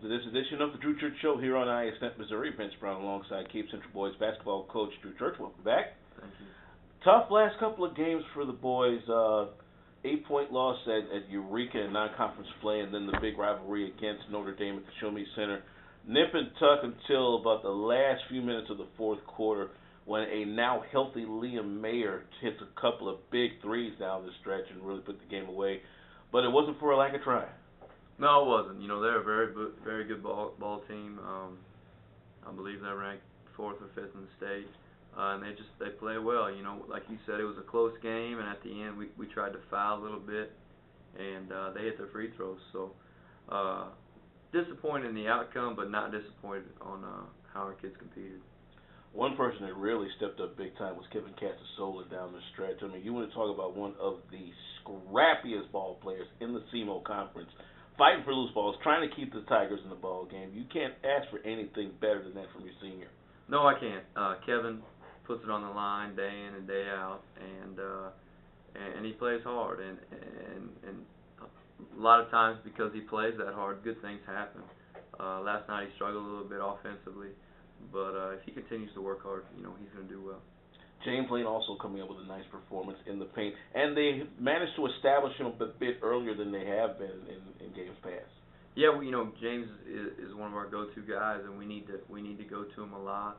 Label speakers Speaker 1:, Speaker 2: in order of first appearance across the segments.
Speaker 1: this edition of the Drew Church Show here on ISNet Missouri. Vince Brown alongside Cape Central Boys basketball coach Drew Church. Welcome back.
Speaker 2: Thank you.
Speaker 1: Tough last couple of games for the boys. 8-point loss at Eureka in non-conference play, and then the big rivalry against Notre Dame at the Show Me Center. Nip and tuck until about the last few minutes of the fourth quarter, when a now healthy Liam Mayer hits a couple of big threes down the stretch and really put the game away. But it wasn't for a lack of trying.
Speaker 2: No, it wasn't. They're a very good ball team. I believe they're ranked 4th or 5th in the state, and they play well. Like you said, it was a close game, and at the end we tried to foul a little bit, and they hit their free throws. So disappointed in the outcome, but not disappointed on how our kids competed.
Speaker 1: One person that really stepped up big time was Kevin Casasola down the stretch. I mean, you want to talk about one of the scrappiest ball players in the SEMO Conference, fighting for loose balls, trying to keep the Tigers in the ball game. You can't ask for anything better than that from your senior.
Speaker 2: No, I can't. Kevin puts it on the line day in and day out, and he plays hard. And a lot of times because he plays that hard, good things happen. Last night he struggled a little bit offensively, but if he continues to work hard, he's going to do well.
Speaker 1: James Lane also coming up with a nice performance in the paint, and they managed to establish him a bit earlier than they have been in games past.
Speaker 2: Yeah, James is one of our go-to guys, and we need to go to him a lot.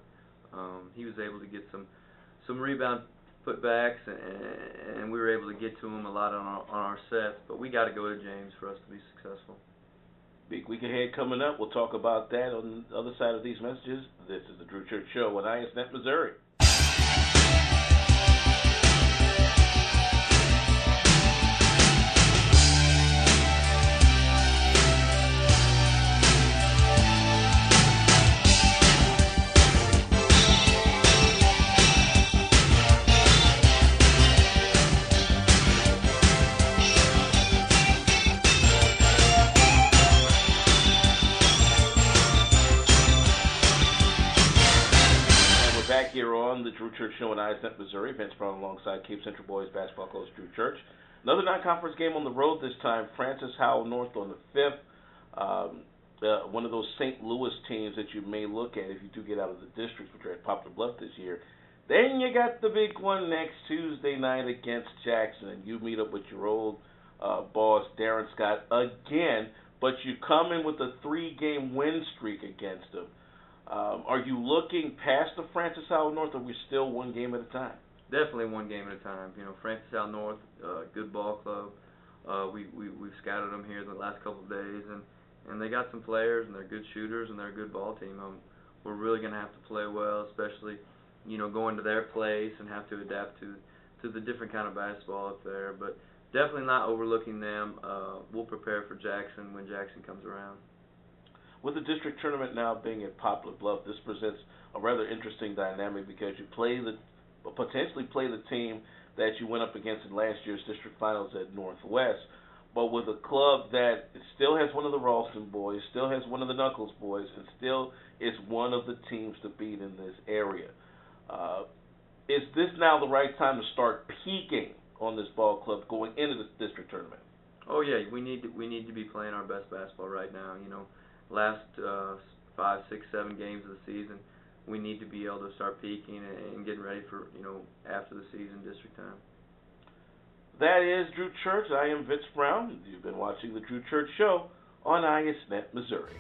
Speaker 2: He was able to get some rebound putbacks, and we were able to get to him a lot on our sets. But we got to go to James for us to be successful.
Speaker 1: Big week ahead coming up. We'll talk about that on the other side of these messages. This is the Drew Church Show on ISNet Missouri. Back here on the Drew Church Show in ISNet Missouri. Vince Brown alongside Cape Central Boys basketball coach Drew Church. Another non-conference game on the road this time. Francis Howell North on the 5th. One of those St. Louis teams that you may look at if you do get out of the districts, which are at Poplar Bluff this year. Then you got the big one next Tuesday night against Jackson, and you meet up with your old boss Darren Scott again, but you come in with a 3-game win streak against him. Are you looking past the Francis Howell North, or are we still one game at a time?
Speaker 2: Definitely one game at a time. Francis Howell North, good ball club. We've scouted them here the last couple of days, and they got some players, and they're good shooters, and they're a good ball team. We're really going to have to play well, especially going to their place and have to adapt to the different kind of basketball up there. But definitely not overlooking them. We'll prepare for Jackson when Jackson comes around.
Speaker 1: With the district tournament now being at Poplar Bluff, this presents a rather interesting dynamic because you potentially play the team that you went up against in last year's district finals at Northwest, but with a club that still has one of the Ralston boys, still has one of the Knuckles boys, and still is one of the teams to beat in this area. Is this now the right time to start peaking on this ball club going into this district tournament?
Speaker 2: Oh yeah, we need to be playing our best basketball right now. Last 5, 6, 7 games of the season, we need to be able to start peaking and getting ready for after the season district time.
Speaker 1: That is Drew Church. I am Vince Brown. You've been watching the Drew Church Show on ISNet Missouri.